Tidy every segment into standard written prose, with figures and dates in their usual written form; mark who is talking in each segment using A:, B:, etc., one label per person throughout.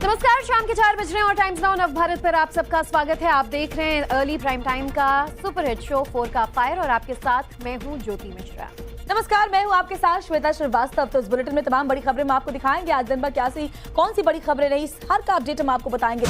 A: नमस्कार, शाम के 4 बज रहे हैं और टाइम्स नाउ नव भारत पर आप सबका स्वागत है। आप देख रहे हैं अर्ली प्राइम टाइम का सुपरहिट शो 4 का फायर और आपके साथ मैं हूं ज्योति मिश्रा।
B: नमस्कार, मैं हूं आपके साथ श्वेता श्रीवास्तव। तो इस बुलेटिन में तमाम बड़ी खबरें हम आपको दिखाएंगे। आज दिन भर क्या सी कौन सी बड़ी खबरें रही, हर का अपडेट हम आपको बताएंगे।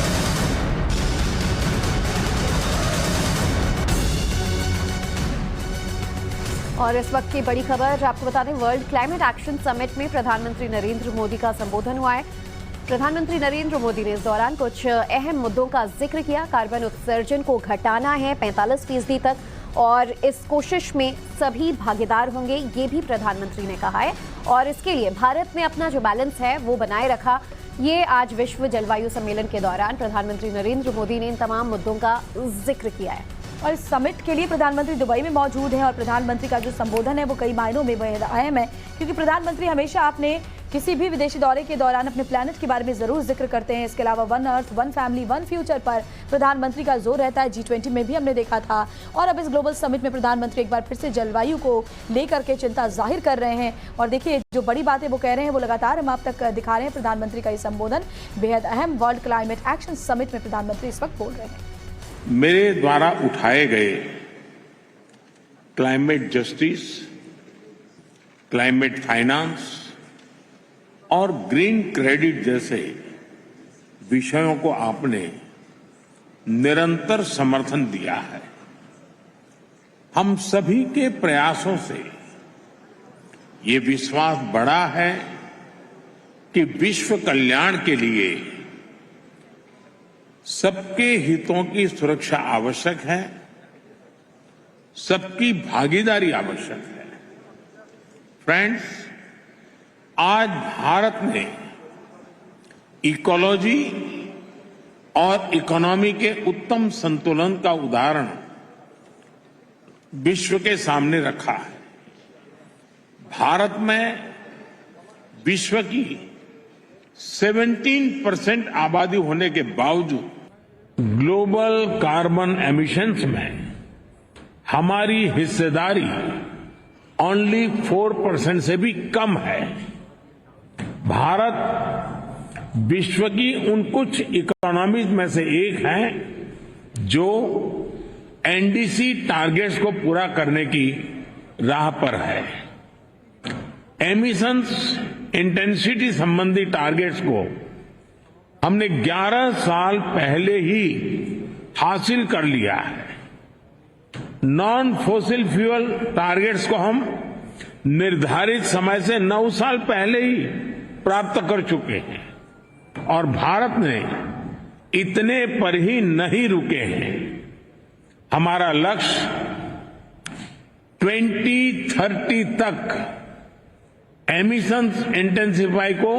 A: और इस वक्त की बड़ी खबर आपको बता दें, वर्ल्ड क्लाइमेट एक्शन समिट में प्रधानमंत्री नरेंद्र मोदी का संबोधन हुआ है। प्रधानमंत्री नरेंद्र मोदी ने इस दौरान कुछ अहम मुद्दों का जिक्र किया। कार्बन उत्सर्जन को घटाना है 45% तक और इस कोशिश में सभी भागीदार होंगे, ये भी प्रधानमंत्री ने कहा है। और इसके लिए भारत ने अपना जो बैलेंस है वो बनाए रखा। ये आज विश्व जलवायु सम्मेलन के दौरान प्रधानमंत्री नरेंद्र मोदी ने इन तमाम मुद्दों का जिक्र किया है।
B: और इस समिट के लिए प्रधानमंत्री दुबई में मौजूद हैं और प्रधानमंत्री का जो संबोधन है वो कई मायनों में बेहद अहम है, क्योंकि प्रधानमंत्री हमेशा अपने किसी भी विदेशी दौरे के दौरान अपने प्लैनेट के बारे में जरूर जिक्र करते हैं। इसके अलावा one earth one family one future पर प्रधानमंत्री का जोर रहता है। G20 में भी हमने देखा था और अब इस ग्लोबल समिट में प्रधानमंत्री एक बार फिर से जलवायु को लेकर के चिंता जाहिर कर रहे हैं। और देखिए, जो बड़ी बातें वो कह रहे हैं वो लगातार हम आप तक दिखा रहे हैं। प्रधानमंत्री का ये संबोधन बेहद अहम। वर्ल्ड क्लाइमेट एक्शन समिट में प्रधानमंत्री इस वक्त बोल रहे हैं।
C: मेरे द्वारा उठाए गए क्लाइमेट जस्टिस, क्लाइमेट फाइनेंस और ग्रीन क्रेडिट जैसे विषयों को आपने निरंतर समर्थन दिया है। हम सभी के प्रयासों से ये विश्वास बढ़ा है कि विश्व कल्याण के लिए सबके हितों की सुरक्षा आवश्यक है, सबकी भागीदारी आवश्यक है। फ्रेंड्स, आज भारत ने इकोलॉजी और इकोनॉमी के उत्तम संतुलन का उदाहरण विश्व के सामने रखा है। भारत में विश्व की 17% आबादी होने के बावजूद ग्लोबल कार्बन एमिशंस में हमारी हिस्सेदारी ओनली 4% से भी कम है। भारत विश्व की उन कुछ इकोनॉमीज में से एक है जो एनडीसी टारगेट्स को पूरा करने की राह पर है। एमिशंस इंटेंसिटी संबंधी टारगेट्स को हमने 11 साल पहले ही हासिल कर लिया है। नॉन फॉसिल फ्यूल टारगेट्स को हम निर्धारित समय से 9 साल पहले ही प्राप्त कर चुके हैं और भारत ने इतने पर ही नहीं रुके हैं। हमारा लक्ष्य 2030 तक एमिशंस इंटेंसिफाई को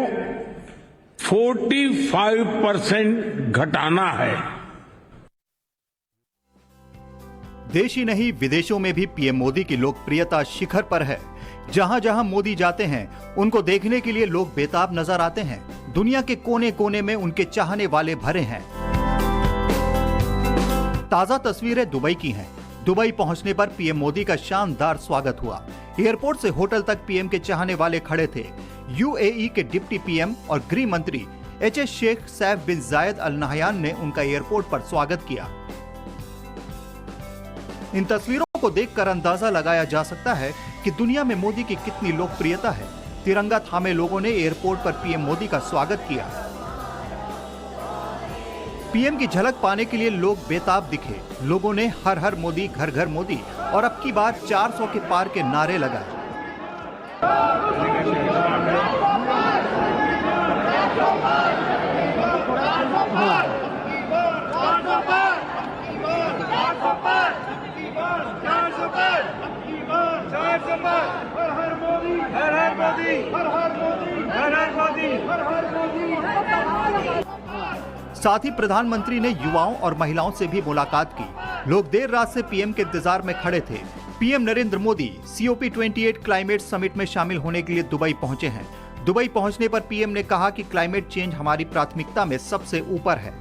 C: 45% घटाना है।
D: देश ही नहीं, विदेशों में भी पीएम मोदी की लोकप्रियता शिखर पर है। जहां जहां मोदी जाते हैं उनको देखने के लिए लोग बेताब नजर आते हैं। दुनिया के कोने कोने में उनके चाहने वाले भरे हैं। ताजा तस्वीरें दुबई की हैं। दुबई पहुंचने पर पीएम मोदी का शानदार स्वागत हुआ। एयरपोर्ट से होटल तक पीएम के चाहने वाले खड़े थे। यूएई के डिप्टी पीएम और गृह मंत्री एचएस शेख सैफ बिन जायद अल नहयान ने उनका एयरपोर्ट पर स्वागत किया। इन तस्वीरों को देखकर अंदाजा लगाया जा सकता है कि दुनिया में मोदी की कितनी लोकप्रियता है। तिरंगा थामे लोगों ने एयरपोर्ट पर पीएम मोदी का स्वागत किया। पीएम की झलक पाने के लिए लोग बेताब दिखे। लोगों ने हर हर मोदी, घर घर मोदी और अब की बार 400 के पार के नारे लगाए। साथ ही प्रधानमंत्री ने युवाओं और महिलाओं से भी मुलाकात की। लोग देर रात से पीएम के इंतजार में खड़े थे। PM Narendra Modi COP28 climate summit में शामिल होने के लिए दुबई पहुंचे हैं। दुबई पहुंचने पर पीएम ने कहा कि क्लाइमेट चेंज हमारी प्राथमिकता में सबसे ऊपर है।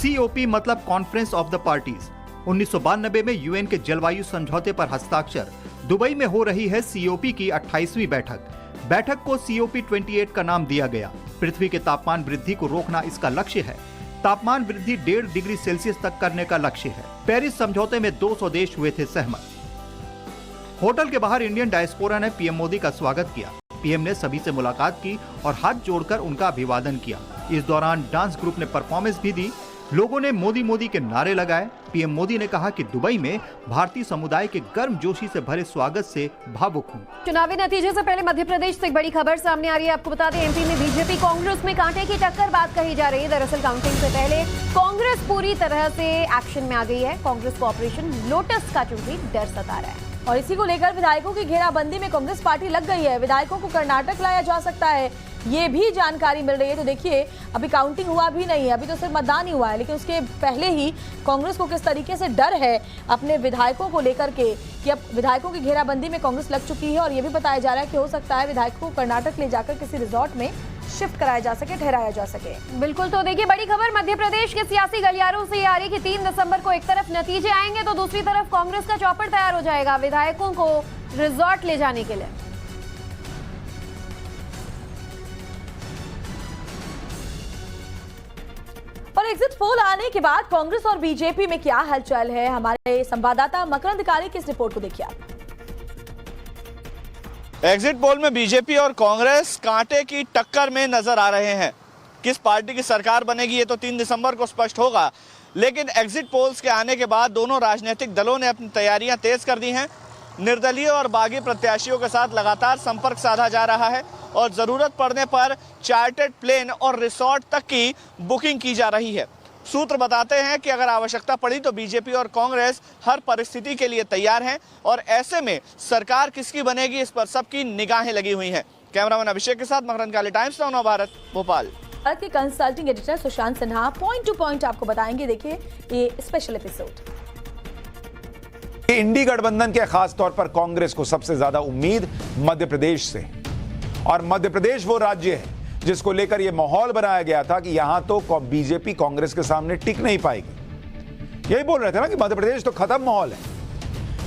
D: COP मतलब कॉन्फ्रेंस ऑफ द पार्टीज। 1992 में यूएन के जलवायु समझौते पर हस्ताक्षर। दुबई में हो रही है COP की 28वीं बैठक। बैठक को COP28 का नाम दिया गया। पृथ्वी के तापमान वृद्धि को रोकना इसका लक्ष्य है। तापमान वृद्धि 1.5 डिग्री सेल्सियस तक करने का लक्ष्य है। पेरिस समझौते में 200 देश हुए थे सहमत। होटल के बाहर इंडियन डायस्पोरा ने पीएम मोदी का स्वागत किया। पीएम ने सभी से मुलाकात की और हाथ जोड़कर उनका अभिवादन किया। इस दौरान डांस ग्रुप ने परफॉर्मेंस भी दी। लोगों ने मोदी मोदी के नारे लगाए। पीएम मोदी ने कहा कि दुबई में भारतीय समुदाय के गर्मजोशी से भरे स्वागत से भावुक हूं।
A: चुनावी नतीजे से पहले मध्य प्रदेश से एक बड़ी खबर सामने आ रही है। आपको बता दें, एमपी में बीजेपी कांग्रेस में कांटे की टक्कर बात कही जा रही है। दरअसल काउंटिंग से पहले कांग्रेस पूरी तरह से एक्शन में आ गई है। कांग्रेस को ऑपरेशन लोटस का चूंकि डर सता रहा है
B: और इसी को लेकर विधायकों की घेराबंदी में कांग्रेस पार्टी लग गई है। विधायकों को कर्नाटक लाया जा सकता है, ये भी जानकारी मिल रही है। तो देखिए, अभी काउंटिंग हुआ भी नहीं है, अभी तो सिर्फ मतदान ही हुआ है, लेकिन उसके पहले ही कांग्रेस को किस तरीके से डर है अपने विधायकों को लेकर के कि अब विधायकों की घेराबंदी में कांग्रेस लग चुकी है। और ये भी बताया जा रहा है कि हो सकता है विधायकों को कर्नाटक ले जाकर किसी रिजॉर्ट में शिफ्ट कराया जा सके, ठहराया जा सके।
A: बिल्कुल। तो देखिए, बड़ी खबर मध्य प्रदेश के सियासी गलियारों से ये आ रही है कि 3 दिसंबर को एक तरफ नतीजे आएंगे तो दूसरी तरफ कांग्रेस का चौपड़ तैयार हो जाएगा विधायकों को रिजॉर्ट ले जाने के लिए।
B: और एग्जिट पोल आने के बाद कांग्रेस और बीजेपी में क्या हलचल है, हमारे संवाददाता मकरंद काली की इस रिपोर्ट को देखिए आप।
E: एग्जिट पोल में बीजेपी और कांग्रेस कांटे की टक्कर में नजर आ रहे हैं। किस पार्टी की सरकार बनेगी ये तो 3 दिसंबर को स्पष्ट होगा, लेकिन एग्जिट पोल्स के आने के बाद दोनों राजनीतिक दलों ने अपनी तैयारियां तेज कर दी हैं। निर्दलीय और बागी प्रत्याशियों के साथ लगातार संपर्क साधा जा रहा है और जरूरत पड़ने पर चार्टर्ड प्लेन और रिसोर्ट तक की बुकिंग की जा रही है। सूत्र बताते हैं कि अगर आवश्यकता पड़ी तो बीजेपी और कांग्रेस हर परिस्थिति के लिए तैयार हैं और ऐसे में सरकार किसकी बनेगी इस पर सबकी निगाहें लगी हुई हैं। कैमरामैन अभिषेक के साथ मकरंद काली, टाइम्स नाउ नवभारत, भोपाल।
B: भारत के consulting editor Sushant Sinha point two point आपको बताएंगे। देखिए ये स्पेशल एपिसोड।
F: इंडी गठबंधन के खास तौर पर कांग्रेस को सबसे ज्यादा उम्मीद मध्य प्रदेश से, और मध्य प्रदेश वो राज्य है जिसको लेकर यह माहौल बनाया गया था कि यहां तो बीजेपी कांग्रेस के सामने टिक नहीं पाएगी। यही बोल रहे थे ना कि मध्य प्रदेश तो खत्म माहौल है।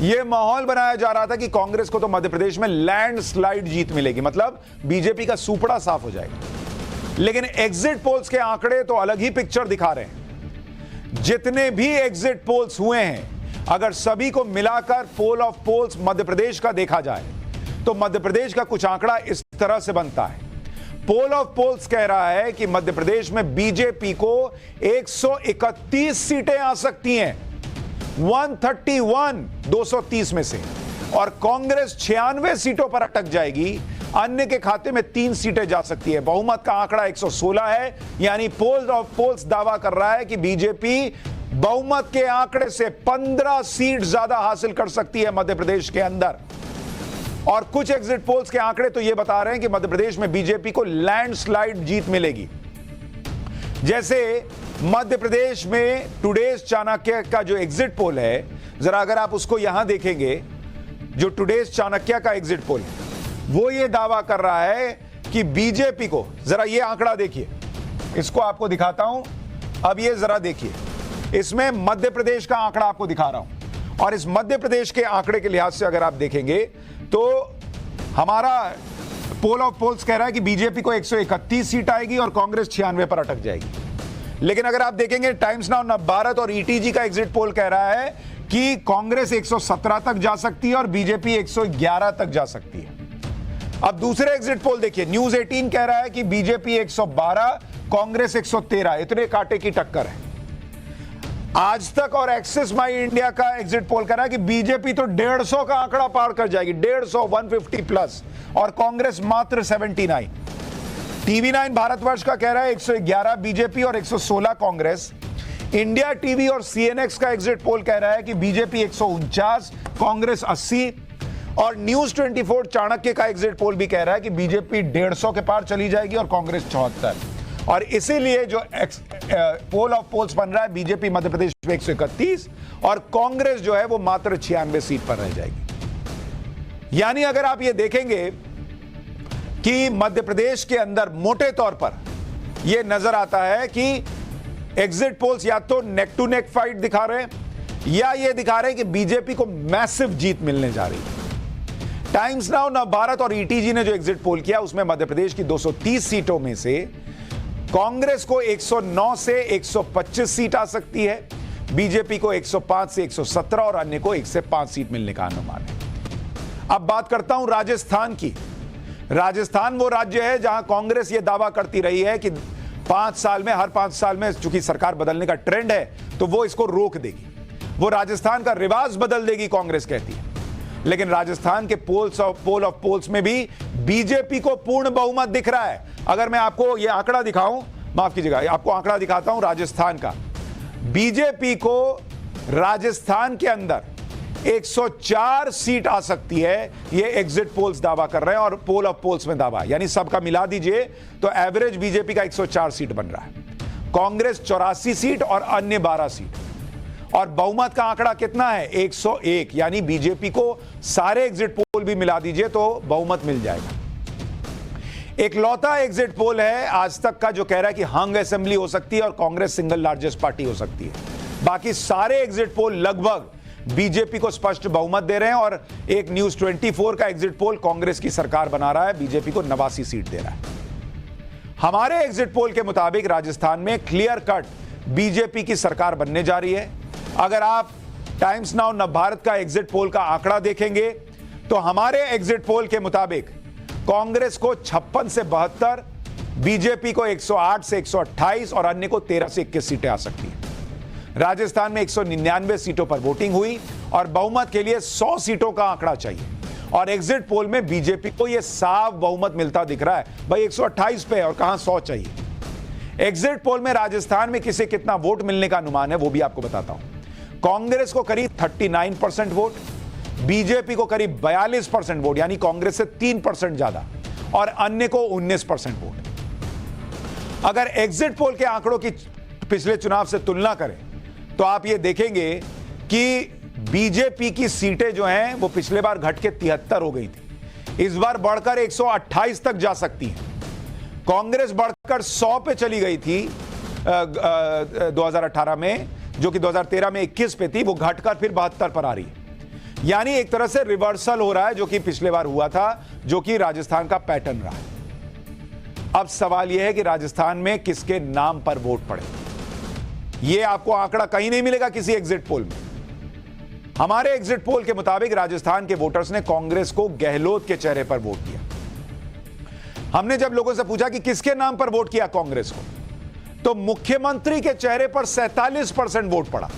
F: यह माहौल बनाया जा रहा था कि कांग्रेस को तो मध्य प्रदेश में लैंडस्लाइड जीत मिलेगी, मतलब बीजेपी का सुपड़ा साफ हो जाएगा। लेकिन एग्जिट पोल्स के आंकड़े तो अलग ही पिक्चर दिखा रहे हैं। जितने भी एग्जिट पोल्स हुए हैं, अगर सभी को मिलाकर पोल ऑफ पोल्स मध्य प्रदेश का देखा जाए तो मध्य प्रदेश का कुछ आंकड़ा इस तरह से बनता है। पोल ऑफ पोल्स कह रहा है कि मध्य प्रदेश में बीजेपी को 131 सीटें आ सकती हैं, 131 230 में से, और कांग्रेस 96 सीटों पर अटक जाएगी। अन्य के खाते में 3 सीटें जा सकती है। बहुमत का आंकड़ा 116 है, यानी पोल ऑफ पोल्स दावा कर रहा है कि बीजेपी बहुमत के आंकड़े से 15 सीट ज्यादा हासिल कर सकती है मध्य प्रदेश के अंदर। और कुछ एग्जिट पोल्स के आंकड़े तो यह बता रहे हैं कि मध्य प्रदेश में बीजेपी को लैंडस्लाइड जीत मिलेगी। जैसे मध्य प्रदेश में टुडेज चाणक्य का जो एग्जिट पोल है, जरा अगर आप उसको यहां देखेंगे, जो टुडेज चाणक्य का एग्जिट पोल है वो ये दावा कर रहा है कि बीजेपी को, जरा ये आंकड़ा देखिए, इसको आपको दिखाता हूं। अब ये जरा देखिए, इसमें मध्य प्रदेश का आंकड़ा आपको दिखा रहा हूं, और इस मध्य प्रदेश के आंकड़े के लिहाज से अगर आप देखेंगे तो हमारा पोल ऑफ पोल्स कह रहा है कि बीजेपी को 131 सीट आएगी और कांग्रेस 96 पर अटक जाएगी। लेकिन अगर आप देखेंगे टाइम्स नाउ नवभारत और ईटीजी का एग्जिट पोल कह रहा है कि कांग्रेस 117 तक जा सकती है और बीजेपी 111 तक जा सकती है। अब दूसरे एग्जिट पोल देखिए, न्यूज 18 कह रहा है कि बीजेपी 112, कांग्रेस 113, इतने कांटे की टक्कर है। आज तक और एक्सिस माई इंडिया का एग्जिट पोल कर रहा है कि बीजेपी तो 150 का आंकड़ा पार कर जाएगी, 150, 150 प्लस, और कांग्रेस मात्र 79। टीवी 9 भारतवर्ष का कह रहा है 111 बीजेपी और 116 कांग्रेस। इंडिया टीवी और सीएनएक्स का एग्जिट पोल कह रहा है कि बीजेपी 149, कांग्रेस 80, और न्यूज 24 चाणक्य का एग्जिट पोल भी कह रहा है कि बीजेपी 150 के पार चली जाएगी और कांग्रेस 74। और इसीलिए जो पोल ऑफ पोल्स बन रहा है, बीजेपी मध्य प्रदेश में 131 और कांग्रेस जो है वो मात्र 96 सीट पर रह जाएगी। यानी अगर आप ये देखेंगे कि मध्य प्रदेश के अंदर मोटे तौर पर यह नजर आता है कि एग्जिट पोल्स या तो नेक टू नेक फाइट दिखा रहे हैं या ये दिखा रहे हैं कि बीजेपी को मैसिव जीत मिलने जा रही है। टाइम्स नाउ, नवभारत और ईटीजी ने जो एग्जिट पोल किया उसमें मध्य प्रदेश की 230 सीटों में से कांग्रेस को 109 से 125 सीट आ सकती है, बीजेपी को 105 से 117 और अन्य को 1 से 5 सीट मिलने का अनुमान है। अब बात करता हूं राजस्थान की। राजस्थान वो राज्य है जहां कांग्रेस ये दावा करती रही है कि 5 साल में, हर 5 साल में चूंकि सरकार बदलने का ट्रेंड है तो वो इसको रोक देगी, वो राजस्थान का रिवाज बदल देगी, कांग्रेस कहती है। लेकिन राजस्थान के पोल ऑफ पोल्स में भी बीजेपी को पूर्ण बहुमत दिख रहा है। अगर मैं आपको यह आंकड़ा दिखाऊं, माफ कीजिएगा, आपको आंकड़ा दिखाता हूं राजस्थान का। बीजेपी को राजस्थान के अंदर 104 सीट आ सकती है, ये एग्जिट पोल्स दावा कर रहे हैं और पोल ऑफ पोल्स में दावा, यानी सबका मिला दीजिए तो एवरेज बीजेपी का 104 सीट बन रहा है। कांग्रेस 84 सीट और अन्य 12 सीट। और बहुमत का आंकड़ा कितना है? 101, यानी बीजेपी को सारे एग्जिट पोल भी मिला दीजिए तो बहुमत मिल जाएगा। एक लौता एग्जिट पोल है आज तक का जो कह रहा है कि हंग असेंबली हो सकती है और कांग्रेस सिंगल लार्जेस्ट पार्टी हो सकती है। बाकी सारे एग्जिट पोल लगभग बीजेपी को स्पष्ट बहुमत दे रहे हैं और एक न्यूज 24 का एग्जिट पोल कांग्रेस की सरकार बना रहा है, बीजेपी को 89 सीट दे रहा है। हमारे एग्जिट पोल के मुताबिक राजस्थान में क्लियर कट बीजेपी की सरकार बनने जा रही है। अगर आप टाइम्स नाउ नवभारत का एग्जिट पोल का आंकड़ा देखेंगे तो हमारे एग्जिट पोल के मुताबिक कांग्रेस को 56 से 72, बीजेपी को 108 से 128 और अन्य को 13 से 21 सीटें आ सकती हैं। राजस्थान में 199 सीटों पर वोटिंग हुई और बहुमत के लिए 100 सीटों का आंकड़ा चाहिए और एग्जिट पोल में बीजेपी को यह साफ बहुमत मिलता दिख रहा है। भाई 128 पे और कहां 100 चाहिए। एग्जिट पोल में राजस्थान में किसे कितना वोट मिलने का अनुमान है वो भी आपको बताता हूं। कांग्रेस को करीब 39% वोट, बीजेपी को करीब 42% वोट, यानी कांग्रेस से 3% ज्यादा और अन्य को 19% वोट। अगर एग्जिट पोल के आंकड़ों की पिछले चुनाव से तुलना करें तो आप ये देखेंगे कि बीजेपी की सीटें जो हैं वो पिछले बार घट के 73 हो गई थी, इस बार बढ़कर 128 तक जा सकती है। कांग्रेस बढ़कर 100 पे चली गई थी 2018 में, जो कि 2013 में 21 पे थी, वो घटकर फिर 72 पर आ रही है। यानी एक तरह से रिवर्सल हो रहा है जो कि पिछले बार हुआ था, जो कि राजस्थान का पैटर्न रहा है। अब सवाल यह है कि राजस्थान में किसके नाम पर वोट पड़े। यह आपको आंकड़ा कहीं नहीं मिलेगा किसी एग्जिट पोल में। हमारे एग्जिट पोल के मुताबिक राजस्थान के वोटर्स ने कांग्रेस को गहलोत के चेहरे पर वोट दिया। हमने जब लोगों से पूछा कि किसके नाम पर वोट किया कांग्रेस को, तो मुख्यमंत्री के चेहरे पर 47% वोट पड़ा,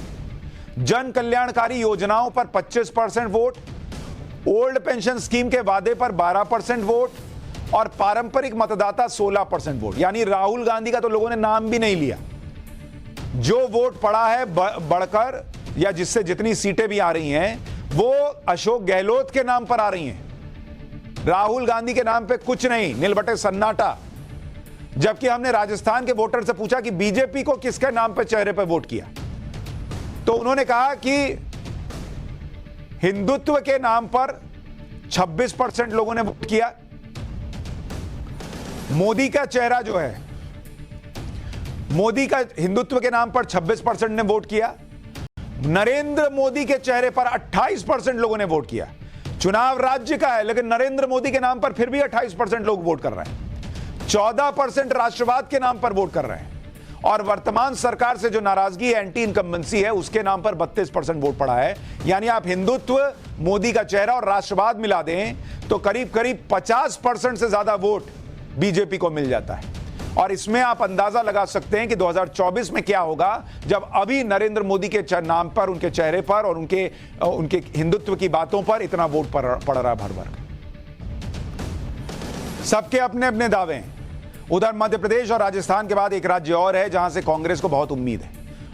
F: जन कल्याणकारी योजनाओं पर 25% वोट, ओल्ड पेंशन स्कीम के वादे पर 12% वोट और पारंपरिक मतदाता 16% वोट। यानी राहुल गांधी का तो लोगों ने नाम भी नहीं लिया। जो वोट पड़ा है बढ़कर या जिससे जितनी सीटें भी आ रही हैं वो अशोक गहलोत के नाम पर आ रही हैं, राहुल गांधी के नाम पे कुछ नहीं, नीलबटे सन्नाटा। जबकि हमने राजस्थान के वोटर से पूछा कि बीजेपी को किसके नाम पे चेहरे पे वोट किया, तो उन्होंने कहा कि हिंदुत्व के नाम पर 26% लोगों ने वोट किया। मोदी का चेहरा जो है, मोदी का हिंदुत्व के नाम पर 26% ने वोट किया। नरेंद्र मोदी के चेहरे पर 28% लोगों ने वोट किया। चुनाव राज्य का है लेकिन नरेंद्र मोदी के नाम पर फिर भी 28% लोग वोट कर रहे हैं। 14% राष्ट्रवाद के नाम पर वोट कर रहे हैं और वर्तमान सरकार से जो नाराजगी एंटी इनकम्बेंसी है उसके नाम पर 32% वोट पड़ा है। यानी आप हिंदुत्व, मोदी का चेहरा और राष्ट्रवाद मिला दें तो करीब करीब 50% से ज्यादा वोट बीजेपी को मिल जाता है। और इसमें आप अंदाजा लगा सकते हैं कि 2024 में क्या होगा जब अभी नरेंद्र मोदी के नाम पर, उनके चेहरे पर और उनके हिंदुत्व की बातों पर इतना वोट पड़ रहा है भर भर। सबके अपने अपने दावे हैं। उधर मध्य प्रदेश और राजस्थान के बाद एक राज्य और है जहां से कांग्रेस को बहुत उम्मीद है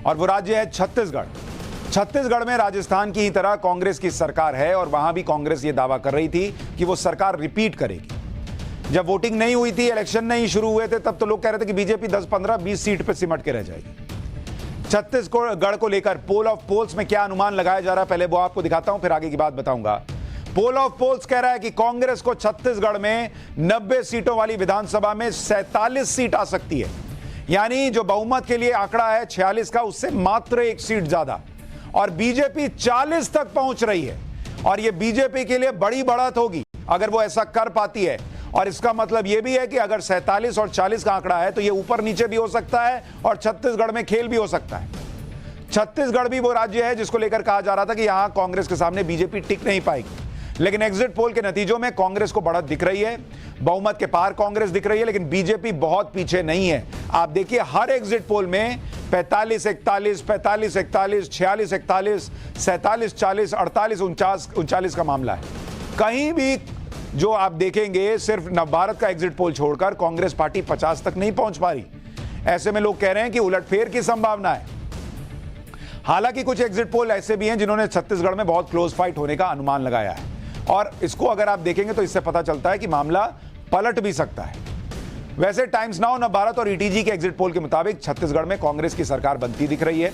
F: और वो राज्य है छत्तीसगढ़। छत्तीसगढ़ में राजस्थान की ही तरह कांग्रेस की सरकार है और वहां भी कांग्रेस ये दावा कर रही थी कि वो सरकार रिपीट करेगी। जब वोटिंग नहीं हुई थी, इलेक्शन नहीं शुरू हुए थे, तब तो लोग कह रहे थे कि बीजेपी 10, 15, 20 सीट पे सिमट के रह जाएगी। छत्तीसगढ़ को लेकर पोल ऑफ पोल्स में क्या अनुमान लगाया जा रहा है पहले वो आपको दिखाता हूं, फिर आगे की बात बताऊंगा। पोल ऑफ पोल्स कह रहा है कि कांग्रेस को छत्तीसगढ़ में 90 सीटों वाली विधानसभा में 47 सीट आ सकती है। यानी जो बहुमत के लिए आंकड़ा है 46 का, उससे मात्र 1 सीट ज्यादा। और बीजेपी 40 तक पहुंच रही है और यह बीजेपी के लिए बड़ी बढ़त होगी। अगर वो ऐसा कर पाती है। और इसका मतलब यह भी है कि अगर 47 और 40 का आंकड़ा है तो ये ऊपर नीचे भी हो सकता है और छत्तीसगढ़ में खेल भी हो सकता है। छत्तीसगढ़ भी वो राज्य है जिसको लेकर कहा जा रहा था कि यहां कांग्रेस के सामने बीजेपी टिक नहीं पाएगी, लेकिन एग्जिट पोल के नतीजों में कांग्रेस को बढ़त दिख रही है, बहुमत के पार कांग्रेस दिख रही है, लेकिन बीजेपी बहुत पीछे नहीं है। आप देखिए हर एग्जिट पोल में 45-41, 45-41, 46-41, 47-40, 48-49 का मामला है। कहीं भी जो आप देखेंगे सिर्फ नवभारत का एग्जिट पोल छोड़कर कांग्रेस पार्टी 50 तक नहीं पहुंच पा रही। ऐसे में लोग कह रहे हैं कि उलटफेर की संभावना है। हालांकि कुछ एग्जिट पोल ऐसे भी हैं जिन्होंने छत्तीसगढ़ में बहुत क्लोज फाइट होने का अनुमान लगाया है, और इसको अगर आप देखेंगे तो इससे पता चलता है कि मामला पलट भी सकता है। वैसे टाइम्स नाउ, नवभारत और ईटीजी के एग्जिट पोल के मुताबिक छत्तीसगढ़ में कांग्रेस की सरकार बनती दिख रही है,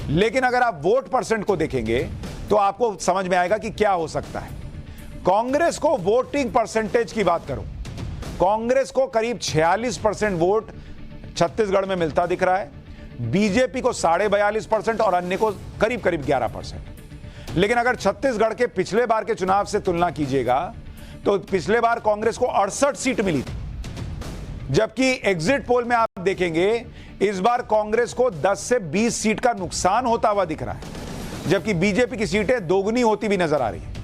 F: लेकिन अगर आप वोट परसेंट को देखेंगे तो आपको समझ में आएगा कि क्या हो सकता है। कांग्रेस को वोटिंग परसेंटेज की बात करूं, कांग्रेस को करीब 46% वोट छत्तीसगढ़ में मिलता दिख रहा है, बीजेपी को 42.5% और अन्य को करीब करीब 11%। लेकिन अगर छत्तीसगढ़ के पिछले बार के चुनाव से तुलना कीजिएगा तो पिछले बार कांग्रेस को 68 सीट मिली थी, जबकि एग्जिट पोल में आप देखेंगे इस बार कांग्रेस को 10 से 20 सीट का नुकसान होता हुआ दिख रहा है, जबकि बीजेपी की सीटें दोगुनी होती भी नजर आ रही है।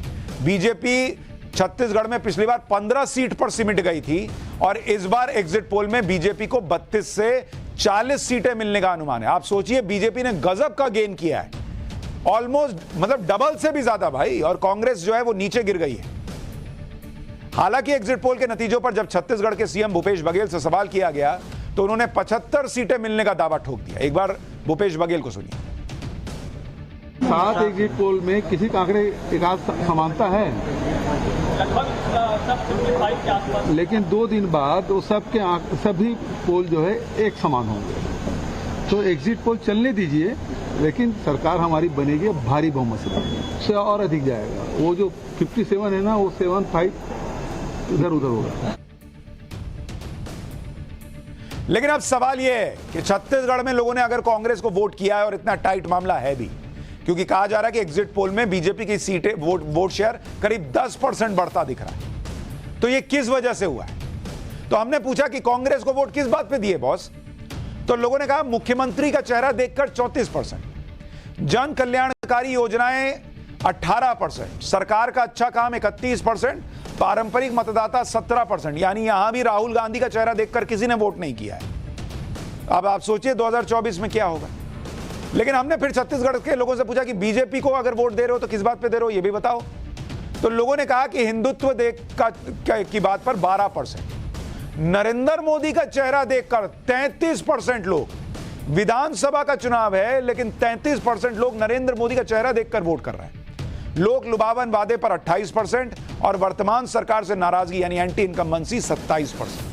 F: बीजेपी छत्तीसगढ़ में पिछली बार 15 सीट पर सिमट गई थी और इस बार एग्जिट पोल में बीजेपी को 32 से 40 सीटें मिलने का अनुमान है। आप सोचिए बीजेपी ने गजब का गेन किया है, ऑलमोस्ट मतलब डबल से भी ज्यादा भाई, और कांग्रेस जो है वो नीचे गिर गई है। हालांकि एग्जिट पोल के नतीजों पर जब छत्तीसगढ़ के सीएम भूपेश बघेल से सवाल किया गया तो उन्होंने 75 सीटें मिलने का दावा ठोक दिया। एक बार भूपेश बघेल को सुनिए।
G: 7 एग्जिट पोल में किसी का आंकड़े एक आध समानता है, लेकिन 2 दिन बाद वो सभी पोल जो है एक समान होंगे। तो एग्जिट पोल चलने दीजिए, लेकिन सरकार हमारी बनेगी भारी बहुमत से और अधिक जाएगा। वो जो 57 है ना, वो 75 इधर उधर होगा।
F: लेकिन अब सवाल यह है कि छत्तीसगढ़ में लोगों ने अगर कांग्रेस को वोट किया है, और इतना टाइट मामला है भी, क्योंकि कहा जा रहा है कि एग्जिट पोल में बीजेपी की सीटें वोट शेयर करीब 10% बढ़ता दिख रहा है, तो ये किस वजह से हुआ है? तो हमने पूछा कि कांग्रेस को वोट किस बात पे दिए बॉस, तो लोगों ने कहा मुख्यमंत्री का चेहरा देखकर 34%, जन कल्याणकारी योजनाएं 18%, सरकार का अच्छा काम 31%, पारंपरिक मतदाता 17%, यानी यहां भी राहुल गांधी का चेहरा देखकर किसी ने वोट नहीं किया है। अब आप सोचिए 2024 में क्या होगा। लेकिन हमने फिर छत्तीसगढ़ के लोगों से पूछा कि बीजेपी को अगर वोट दे रहे हो तो किस बात पे दे रहे हो, ये भी बताओ। तो लोगों ने कहा कि हिंदुत्व की बात पर 12%, नरेंद्र मोदी का चेहरा देखकर 33% लोग, विधानसभा का चुनाव है लेकिन 33% लोग नरेंद्र मोदी का चेहरा देखकर वोट कर रहे हैं। लोक लुभावन वादे पर 28% और वर्तमान सरकार से नाराजगी यानी एंटी इनकम्बेंसी 27%।